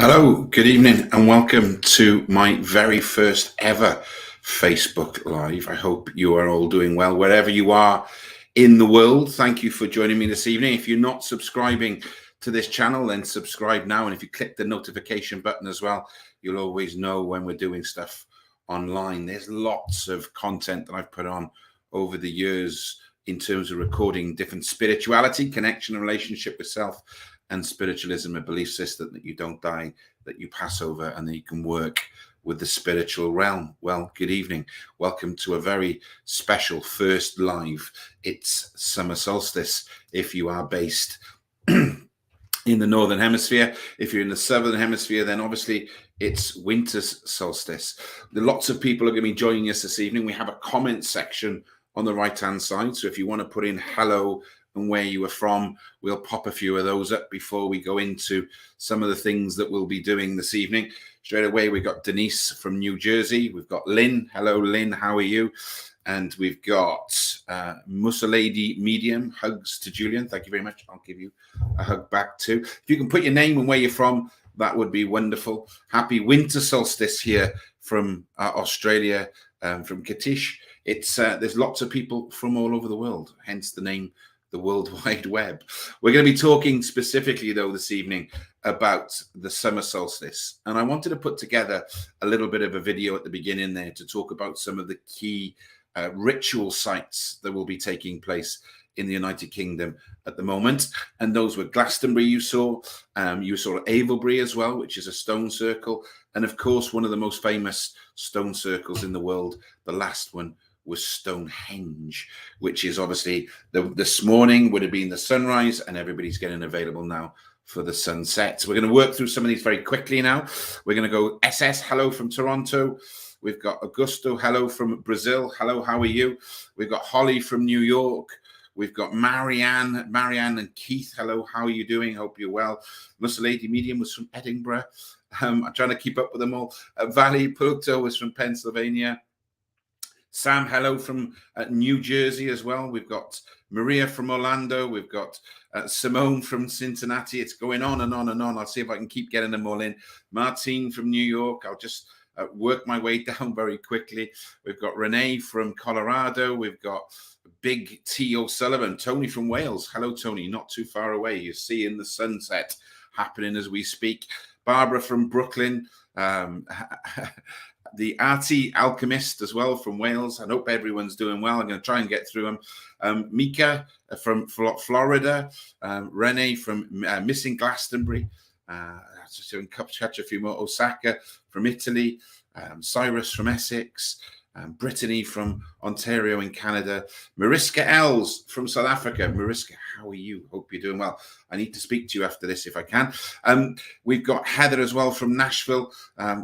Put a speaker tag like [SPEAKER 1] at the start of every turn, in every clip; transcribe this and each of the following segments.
[SPEAKER 1] Hello, good evening, and welcome to my very first ever Facebook Live. I hope you are all doing well wherever you are in the world. Thank you for joining me this evening. If you're not subscribing to this channel, then subscribe now. And if you click the notification button as well, you'll always know when we're doing stuff online. There's lots of content that I've put on over the years in terms of recording different spirituality, connection, and relationship with self, and spiritualism, a belief system that you don't die, that you pass over, and that you can work with the spiritual realm. Well, good evening. Welcome to a very special first live. It's summer solstice if you are based in the northern hemisphere. If you're in the southern hemisphere, then obviously it's winter solstice. Lots of people are going to be joining us this evening. We have a comment section on the right hand side, so if you want to put in hello and where you are from, we'll pop a few of those up before we go into some of the things that we'll be doing this evening. Straight away, we've got Denise from New Jersey. We've got Lynn. Hello, Lynn. How are you? And we've got Mussolady Medium. Hugs to Julian. Thank you very much. I'll give you a hug back too. If you can put your name and where you're from, that would be wonderful. Happy winter solstice here from Australia, from Katish. It's there's lots of people from all over the world, hence the name the World Wide Web. We're going to be talking specifically, though, this evening about the summer solstice. And I wanted to put together a little bit of a video at the beginning there to talk about some of the key ritual sites that will be taking place in the United Kingdom at the moment. And those were Glastonbury you saw Avebury as well, which is a stone circle. And of course, one of the most famous stone circles in the world, the last one, was Stonehenge, which is obviously this morning would have been the sunrise, and everybody's getting available now for the sunset. So we're going to work through some of these very quickly now. We're going to go SS, hello from Toronto. We've got Augusto, hello from Brazil. Hello, how are you? We've got Holly from New York. We've got Marianne and Keith. Hello, how are you doing? Hope you're well. Mussolady Medium was from Edinburgh. I'm trying to keep up with them all. Valley Puerto was from Pennsylvania. Sam, hello from New Jersey as well. We've got Maria from Orlando. We've got Simone from Cincinnati. It's going on and on and on. I'll see if I can keep getting them all in. Martine from New York. I'll just work my way down very quickly. We've got Renee from Colorado. We've got Big T O'Sullivan. Tony from Wales. Hello, Tony. Not too far away. You're seeing the sunset happening as we speak. Barbara from Brooklyn. The Artie Alchemist as well from Wales. I hope everyone's doing well. I'm going to try and get through them. Mika from Florida. Renee from Missing Glastonbury. Just catch a few more. Osaka from Italy. Cyrus from Essex. Brittany from Ontario in Canada. Mariska Els from South Africa. Mariska, how are you? Hope you're doing well. I need to speak to you after this if I can. We've got Heather as well from Nashville.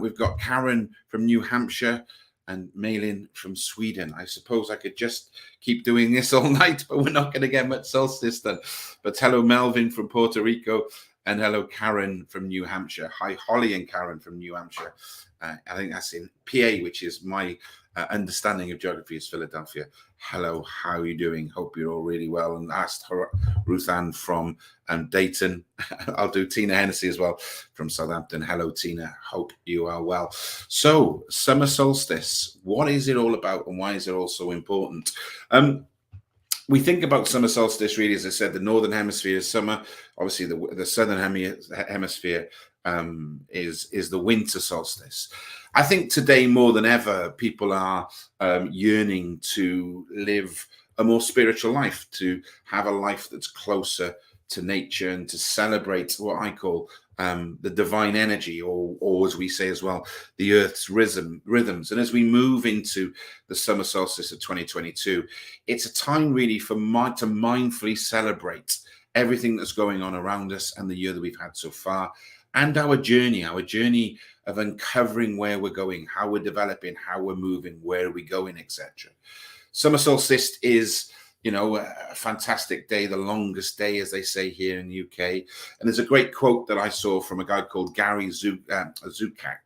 [SPEAKER 1] We've got Karen from New Hampshire and Malin from Sweden. I suppose I could just keep doing this all night, but we're not going to get much solstice done. But hello, Melvin from Puerto Rico. And hello, Karen from New Hampshire. Hi, Holly and Karen from New Hampshire. I think that's in PA, which is my understanding of geography is Philadelphia. Hello, how are you doing? Hope you're all really well. And asked her, Ruth Ann from Dayton. I'll do Tina Hennessy as well from Southampton. Hello, Tina. Hope you are well. So, summer solstice. What is it all about, and why is it all so important? We think about summer solstice, really, as I said, the northern hemisphere is summer. Obviously, the southern hemisphere is the winter solstice. I think today more than ever, people are yearning to live a more spiritual life, to have a life that's closer to nature and to celebrate what I call the divine energy, or as we say as well, the earth's rhythms. And as we move into the summer solstice of 2022, it's a time really to mindfully celebrate everything that's going on around us and the year that we've had so far, and our journey of uncovering where we're going, how we're developing, how we're moving, where are we going, etc. Summer solstice is, a fantastic day, the longest day, as they say here in the UK. And there's a great quote that I saw from a guy called Gary Zukak.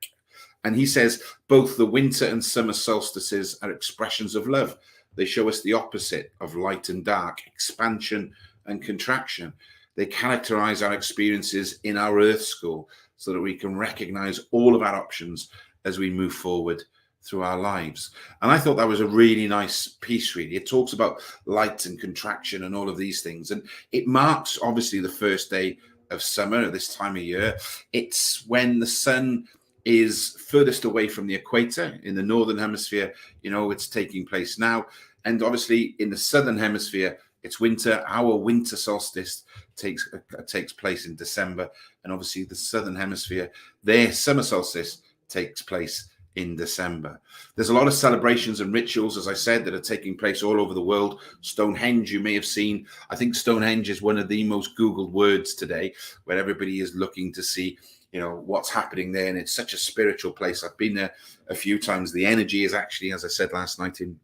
[SPEAKER 1] And he says, both the winter and summer solstices are expressions of love. They show us the opposite of light and dark, expansion and contraction. They characterize our experiences in our Earth school so that we can recognize all of our options as we move forward through our lives. And I thought that was a really nice piece, really. It talks about light and contraction and all of these things. And it marks, obviously, the first day of summer at this time of year. It's when the sun is furthest away from the equator in the northern hemisphere. It's taking place now. And obviously, in the southern hemisphere, it's winter. Our winter solstice takes place in December. And obviously, the southern hemisphere, their summer solstice takes place in December. There's a lot of celebrations and rituals, as I said, that are taking place all over the world. Stonehenge, you may have seen. I think Stonehenge is one of the most Googled words today, where everybody is looking to see, what's happening there. And it's such a spiritual place. I've been there a few times. The energy is actually, as I said last night in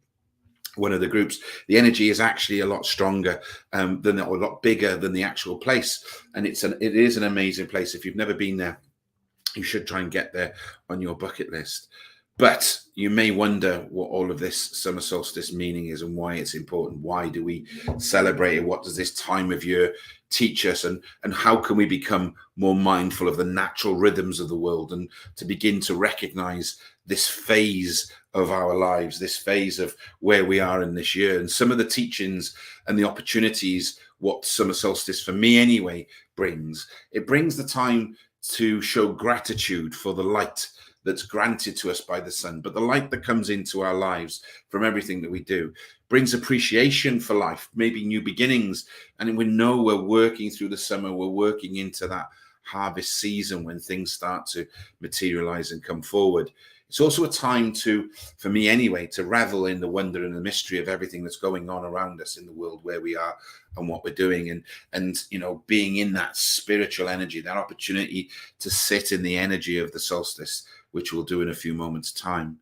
[SPEAKER 1] one of the groups, the energy is actually a lot stronger than, or a lot bigger than the actual place. And it is an amazing place. If you've never been there, you should try and get there on your bucket list. But you may wonder what all of this summer solstice meaning is and why it's important. Why do we celebrate it? What does this time of year teach us? And how can we become more mindful of the natural rhythms of the world and to begin to recognize this phase of our lives, this phase of where we are in this year? And some of the teachings and the opportunities, what summer solstice, for me anyway, brings. It brings the time to show gratitude for the light that's granted to us by the sun, but the light that comes into our lives from everything that we do brings appreciation for life, maybe new beginnings. And we know we're working through the summer, we're working into that harvest season when things start to materialize and come forward. It's also a time to, for me anyway, to revel in the wonder and the mystery of everything that's going on around us in the world where we are and what we're doing, and being in that spiritual energy, that opportunity to sit in the energy of the solstice, which we'll do in a few moments' time.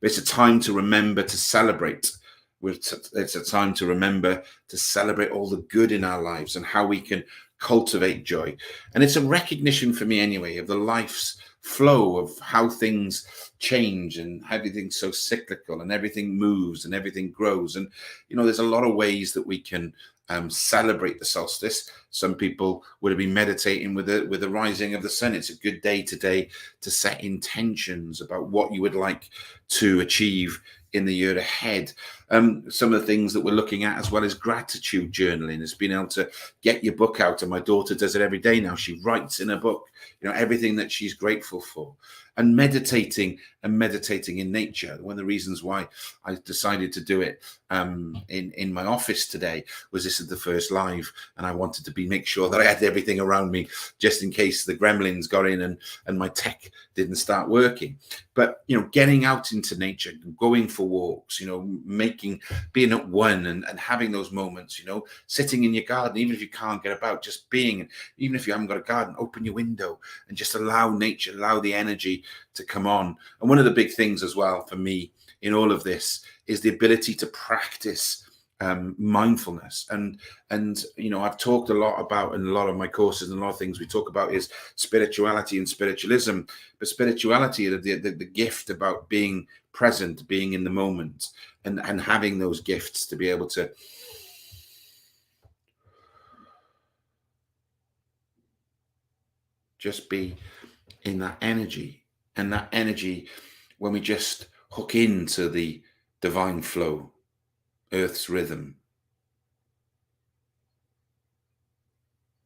[SPEAKER 1] But it's a time to remember to celebrate. It's a time to remember to celebrate all the good in our lives and how we can cultivate joy. And it's a recognition for me anyway of the life's flow of how things change and everything's so cyclical and everything moves and everything grows. And, there's a lot of ways that we can celebrate the solstice. Some people would have been meditating with the rising of the sun. It's a good day today to set intentions about what you would like to achieve in the year ahead. Some of the things that we're looking at as well as gratitude journaling, is being able to get your book out. And my daughter does it every day now. She writes in a book, everything that she's grateful for. And meditating in nature. One of the reasons why I decided to do it in my office today was this is the first live, and I wanted to make sure that I had everything around me just in case the gremlins got in and my tech didn't start working. But getting out into nature, going for walks, being at one and having those moments, sitting in your garden, even if you can't get about, just being, even if you haven't got a garden, open your window and just allow nature, allow the energy to come on. And one of the big things as well for me in all of this is the ability to practice mindfulness. And I've talked a lot about, in a lot of my courses and a lot of things we talk about, is spirituality and spiritualism. But spirituality, the gift about being present, being in the moment, and having those gifts to be able to just be in that energy. And that energy, when we just hook into the divine flow, Earth's rhythm,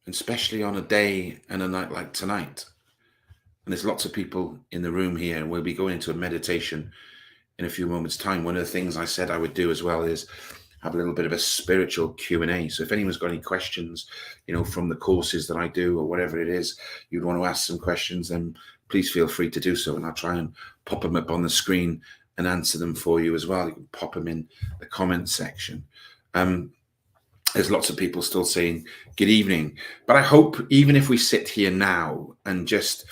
[SPEAKER 1] and especially on a day and a night like tonight. And there's lots of people in the room here, and we'll be going into a meditation in a few moments' time. One of the things I said I would do as well is have a little bit of a spiritual Q&A. So if anyone's got any questions, from the courses that I do or whatever it is, you'd want to ask some questions, then please feel free to do so. And I'll try and pop them up on the screen and answer them for you as well. You can pop them in the comment section. There's lots of people still saying good evening, but I hope even if we sit here now and just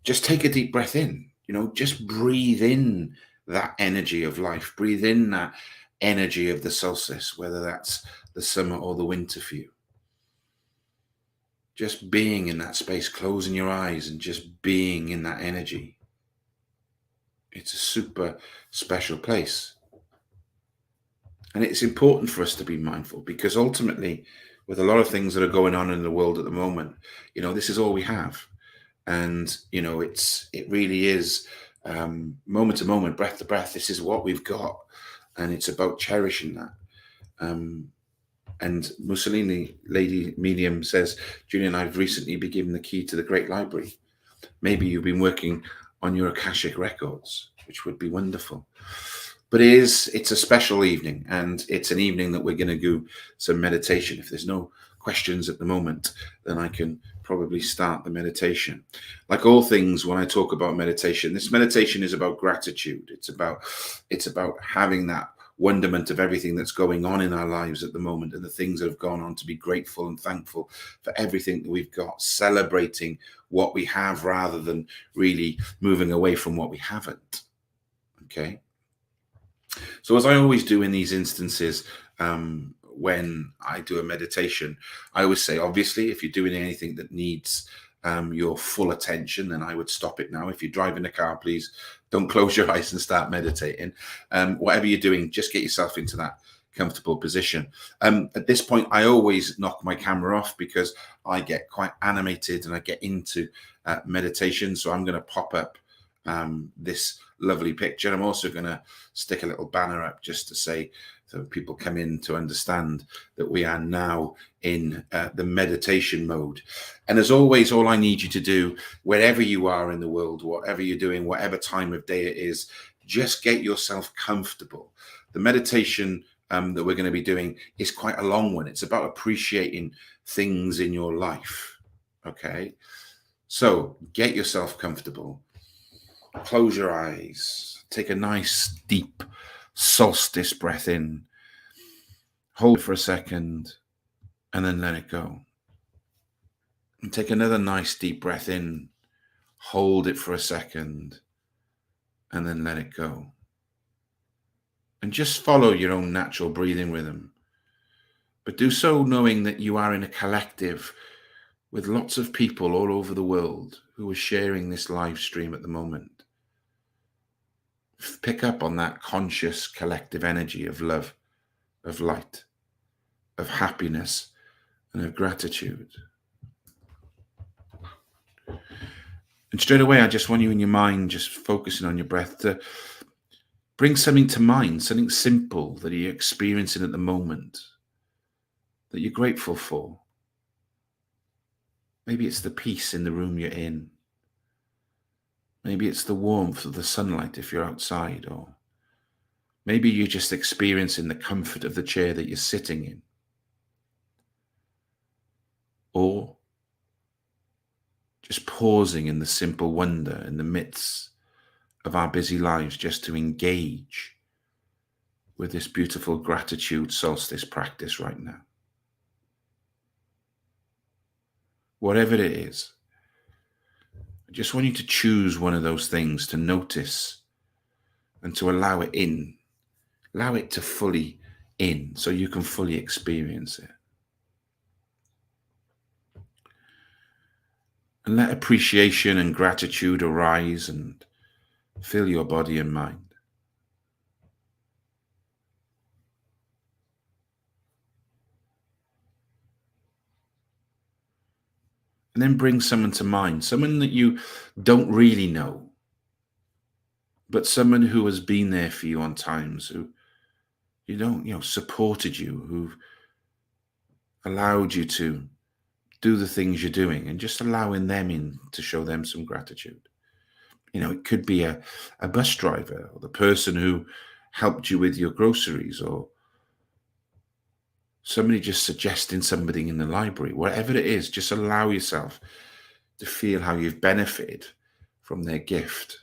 [SPEAKER 1] take a deep breath in, just breathe in that energy of life, breathe in that energy of the solstice, whether that's the summer or the winter for you. Just being in that space, closing your eyes and just being in that energy. It's a super special place. And it's important for us to be mindful, because ultimately with a lot of things that are going on in the world at the moment, this is all we have. And, it really is, moment to moment, breath to breath. This is what we've got. And it's about cherishing that. And Mussolini, Lady Medium, says, Julian, I've recently been given the key to the Great Library. Maybe you've been working on your Akashic records, which would be wonderful. But it's a special evening, and it's an evening that we're going to do some meditation. If there's no questions at the moment, then I can probably start the meditation. Like all things, when I talk about meditation, this meditation is about gratitude. It's about having that wonderment of everything that's going on in our lives at the moment, and the things that have gone on, to be grateful and thankful for everything that we've got, celebrating what we have rather than really moving away from what we haven't. Okay. So as I always do in these instances, when I do a meditation, I always say, obviously, if you're doing anything that needs your full attention, then I would stop it now. If you're driving a car, please don't close your eyes and start meditating. Whatever you're doing, just get yourself into that comfortable position. At this point, I always knock my camera off because I get quite animated and I get into meditation. So I'm going to pop up this lovely picture. I'm also going to stick a little banner up just to say, so people come in to understand that we are now in the meditation mode. And as always, all I need you to do, wherever you are in the world, whatever you're doing, whatever time of day it is, just get yourself comfortable. The meditation that we're going to be doing is quite a long one. It's about appreciating things in your life. Okay. So get yourself comfortable. Close your eyes. Take a nice deep solstice breath in. Hold for a second and then let it go. And take another nice deep breath in. Hold it for a second and then let it go. And just follow your own natural breathing rhythm. But do so knowing that you are in a collective with lots of people all over the world who are sharing this live stream at the moment. Pick up on that conscious collective energy of love, of light, of happiness, and of gratitude. And straight away, I just want you in your mind, just focusing on your breath, to bring something to mind, something simple that you're experiencing at the moment that you're grateful for. Maybe it's the peace in the room you're in. Maybe it's the warmth of the sunlight if you're outside, or maybe you're just experiencing the comfort of the chair that you're sitting in. Or just pausing in the simple wonder in the midst of our busy lives, just to engage with this beautiful gratitude solstice practice right now. Whatever it is, I just want you to choose one of those things to notice and to allow it in. Allow it to fully in so you can fully experience it. And let appreciation and gratitude arise and fill your body and mind. And then bring someone to mind, someone that you don't really know, but someone who has been there for you on times, who supported you, who've allowed you to do the things you're doing, and just allowing them in to show them some gratitude. It could be a bus driver, or the person who helped you with your groceries, or somebody just suggesting something in the library. Whatever it is, just allow yourself to feel how you've benefited from their gift.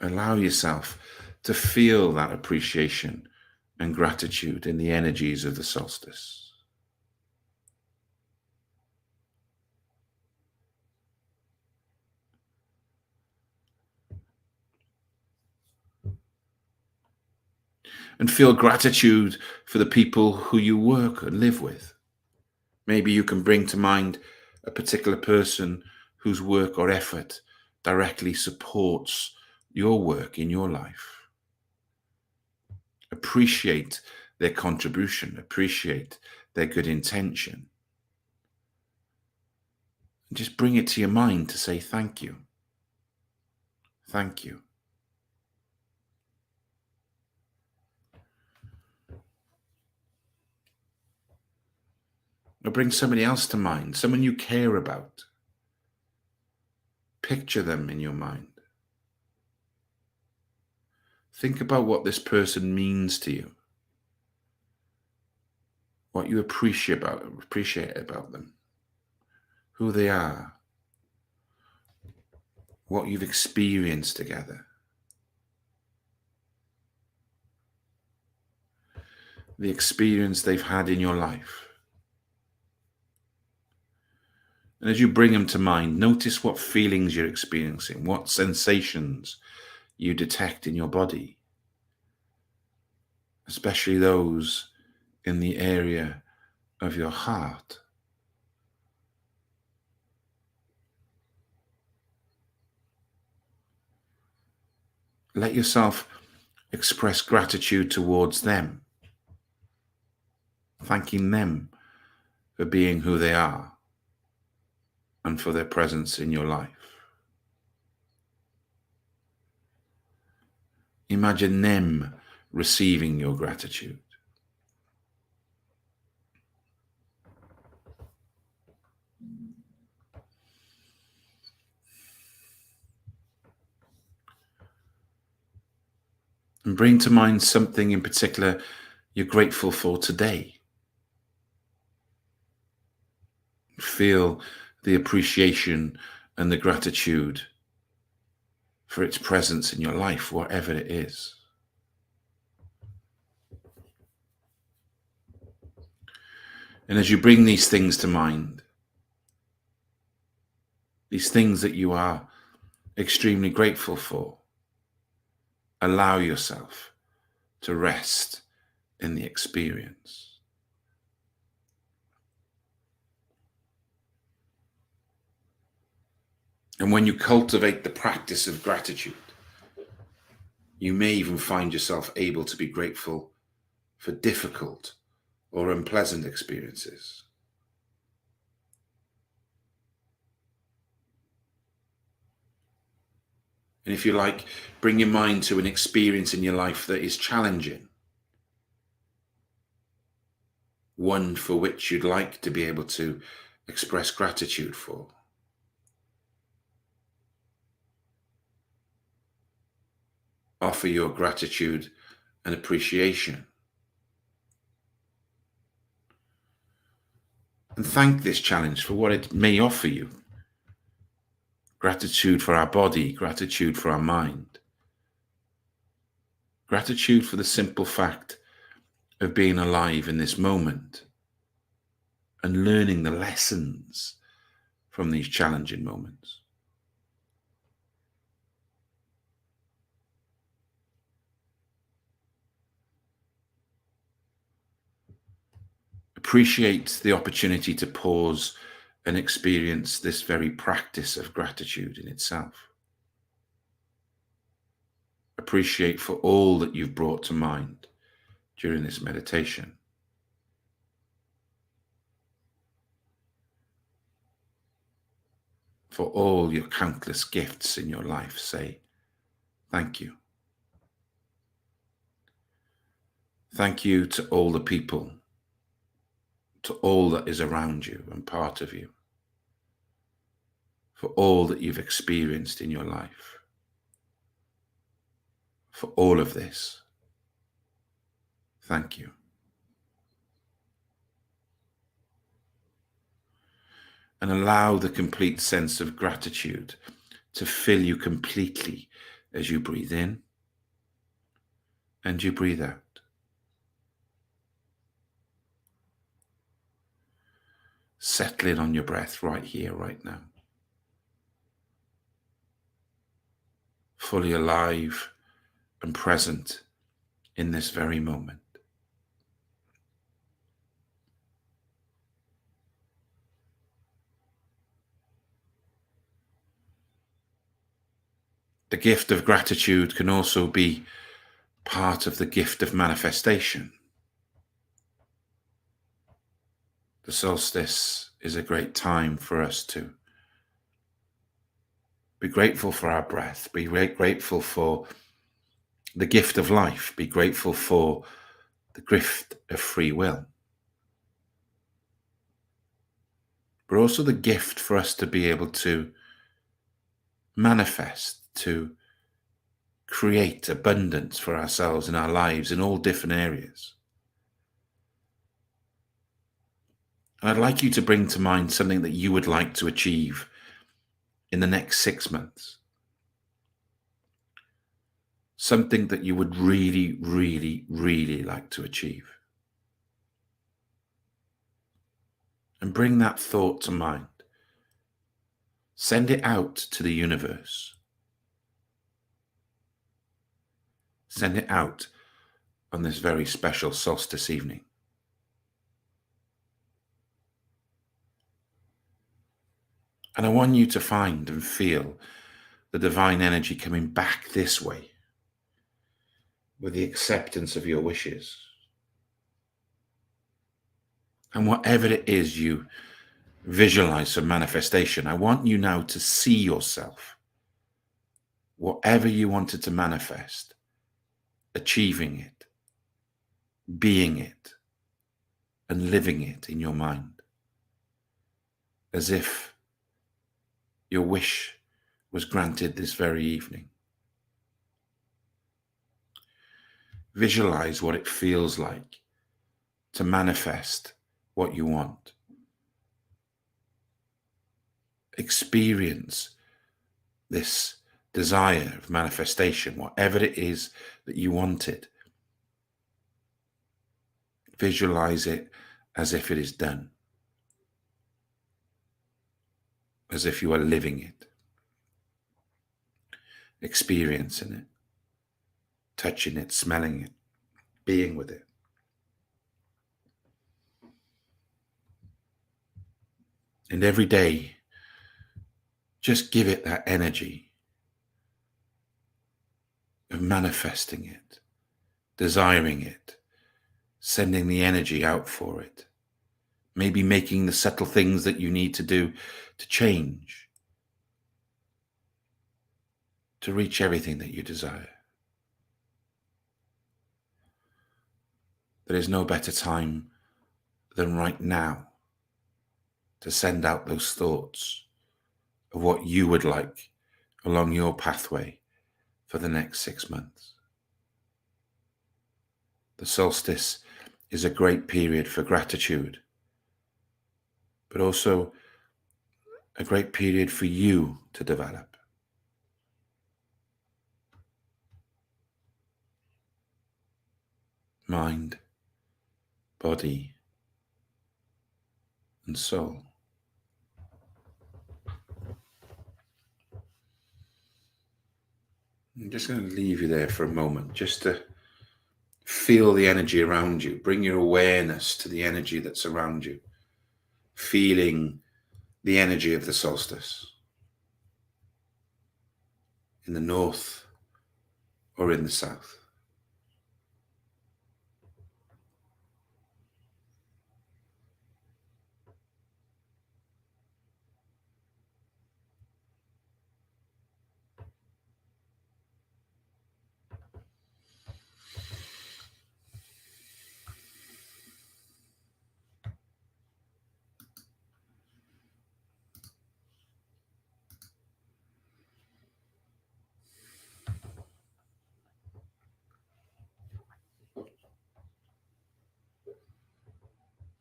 [SPEAKER 1] Allow yourself to feel that appreciation and gratitude in the energies of the solstice. And feel gratitude for the people who you work and live with. Maybe you can bring to mind a particular person whose work or effort directly supports your work in your life. Appreciate their contribution, appreciate their good intention. And just bring it to your mind to say thank you. Thank you. Or bring somebody else to mind, someone you care about. Picture them in your mind. Think about what this person means to you, what you appreciate about them, who they are, what you've experienced together, the experience they've had in your life. And as you bring them to mind, notice what feelings you're experiencing, what sensations you detect in your body, especially those in the area of your heart. Let yourself express gratitude towards them, thanking them for being who they are and for their presence in your life. Imagine them receiving your gratitude. And bring to mind something in particular you're grateful for today. Feel the appreciation and the gratitude for its presence in your life, whatever it is. And as you bring these things to mind, these things that you are extremely grateful for, allow yourself to rest in the experience. And when you cultivate the practice of gratitude, you may even find yourself able to be grateful for difficult or unpleasant experiences. And if you like, bring your mind to an experience in your life that is challenging, one for which you'd like to be able to express gratitude for. Offer your gratitude and appreciation. And thank this challenge for what it may offer you. Gratitude for our body, gratitude for our mind. Gratitude for the simple fact of being alive in this moment and learning the lessons from these challenging moments. Appreciate the opportunity to pause and experience this very practice of gratitude in itself. Appreciate for all that you've brought to mind during this meditation. For all your countless gifts in your life, say thank you. Thank you to all the people, to all that is around you and part of you, for all that you've experienced in your life. For all of this, thank you. And allow the complete sense of gratitude to fill you completely as you breathe in and you breathe out. Settle in on your breath right here, right now. Fully alive and present in this very moment. The gift of gratitude can also be part of the gift of manifestation. The solstice is a great time for us to be grateful for our breath, be grateful for the gift of life, be grateful for the gift of free will, but also the gift for us to be able to manifest, to create abundance for ourselves in our lives in all different areas. And I'd like you to bring to mind something that you would like to achieve in the next 6 months. Something that you would really, really, really like to achieve. And bring that thought to mind. Send it out to the universe. Send it out on this very special solstice evening. And I want you to find and feel the divine energy coming back this way with the acceptance of your wishes. And whatever it is you visualize for manifestation, I want you now to see yourself, whatever you wanted to manifest, achieving it, being it, and living it in your mind, as if your wish was granted this very evening. Visualize what it feels like to manifest what you want. Experience this desire of manifestation, whatever it is that you wanted. Visualize it as if it is done, as if you are living it, experiencing it, touching it, smelling it, being with it. And every day, just give it that energy of manifesting it, desiring it, sending the energy out for it, maybe making the subtle things that you need to do to change, to reach everything that you desire. There is no better time than right now to send out those thoughts of what you would like along your pathway for the next 6 months. The solstice is a great period for gratitude, but also a great period for you to develop. Mind, body, and soul. I'm just going to leave you there for a moment, just to feel the energy around you. Bring your awareness to the energy that's around you, feeling the energy of the solstice in the north or in the south.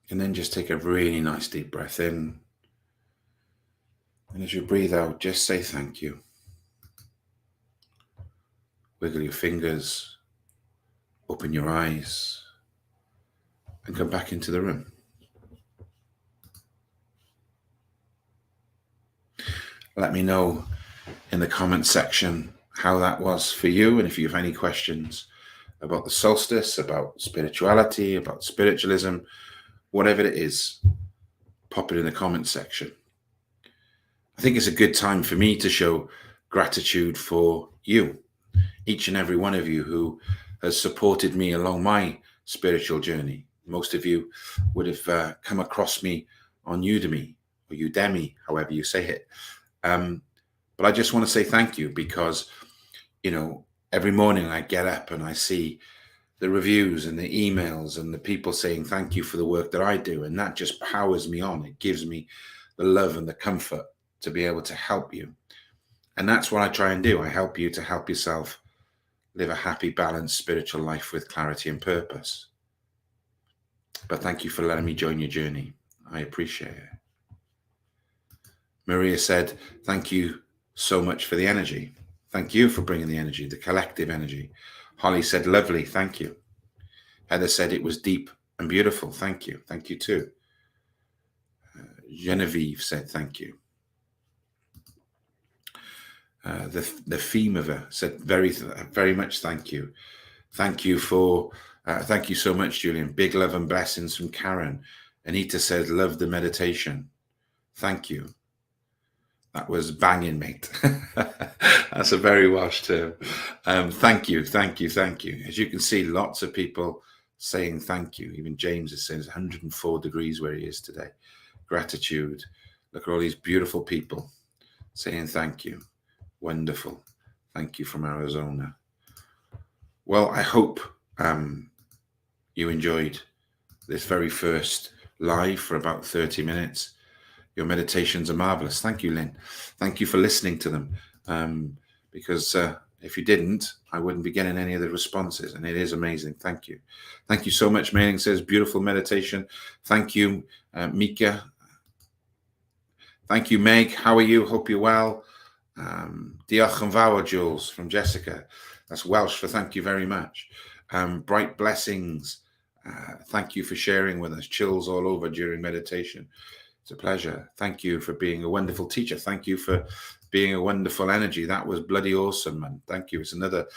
[SPEAKER 1] And then just take a really nice deep breath in. And as you breathe out, just say thank you. Wiggle your fingers, open your eyes, and come back into the room. Let me know in the comment section how that was for you, and if you have any questions about the solstice, about spirituality, about spiritualism, whatever it is, pop it in the comment section. I think it's a good time for me to show gratitude for you, each and every one of you who has supported me along my spiritual journey. Most of you would have come across me on Udemy or Udemy, however you say it. But I just want to say thank you because, every morning I get up and I see the reviews and the emails and the people saying thank you for the work that I do. And that just powers me on. It gives me the love and the comfort to be able to help you. And that's what I try and do. I help you to help yourself live a happy, balanced spiritual life with clarity and purpose. But thank you for letting me join your journey. I appreciate it. Maria said, thank you so much for the energy. Thank you for bringing the energy, the collective energy. Holly said, lovely, thank you. Heather said it was deep and beautiful. Thank you. Thank you too. Genevieve said, thank you. The Femova said, very much thank you. Thank you thank you so much, Julian. Big love and blessings from Karen. Anita said, love the meditation. Thank you. That was banging, mate. That's a very Welsh term. Thank you. As you can see, lots of people saying thank you. Even James is saying it's 104 degrees where he is today. Gratitude. Look at all these beautiful people saying thank you. Wonderful. Thank you from Arizona. Well, I hope you enjoyed this very first live for about 30 minutes. Your meditations are marvelous. Thank you, Lynn. Thank you for listening to them. Because if you didn't, I wouldn't be getting any of the responses. And it is amazing. Thank you. Thank you so much. Mailing says, beautiful meditation. Thank you, Mika. Thank you, Meg. How are you? Hope you're well. Diolch yn fawr, Jules, from Jessica. That's Welsh for thank you very much. Bright blessings. Thank you for sharing with us. Chills all over during meditation. It's a pleasure. Thank you for being a wonderful teacher. Thank you for being a wonderful energy. That was bloody awesome, man. Thank you. It's another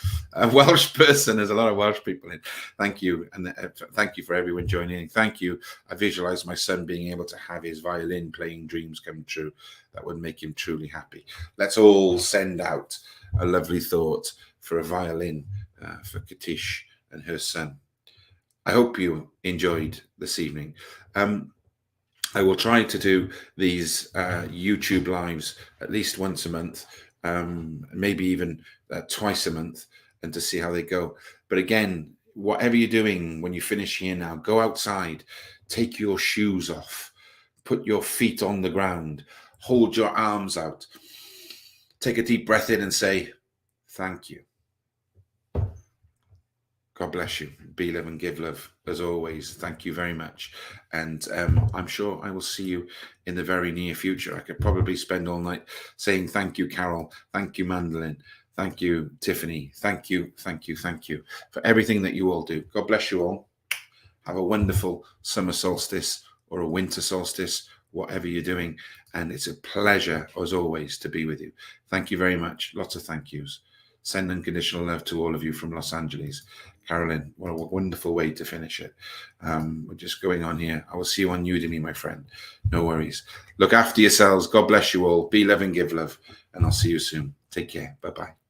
[SPEAKER 1] Welsh person. There's a lot of Welsh people in. Thank you. And thank you for everyone joining in. Thank you. I visualize my son being able to have his violin playing dreams come true. That would make him truly happy. Let's all send out a lovely thought for a violin for Katish and her son. I hope you enjoyed this evening. I will try to do these YouTube lives at least once a month, maybe even twice a month, and to see how they go. But again, whatever you're doing when you finish here now, go outside, take your shoes off, put your feet on the ground, hold your arms out, take a deep breath in and say, thank you. God bless you. Be love and give love as always. Thank you very much. And I'm sure I will see you in the very near future. I could probably spend all night saying thank you, Carol. Thank you, Mandolin. Thank you, Tiffany. Thank you for everything that you all do. God bless you all. Have a wonderful summer solstice or a winter solstice, whatever you're doing. And it's a pleasure, as always, to be with you. Thank you very much. Lots of thank yous. Send unconditional love to all of you from Los Angeles. Carolyn, what a wonderful way to finish it. We're just going on here. I will see you on Udemy, my friend. No worries. Look after yourselves. God bless you all. Be love and give love. And I'll see you soon. Take care. Bye-bye.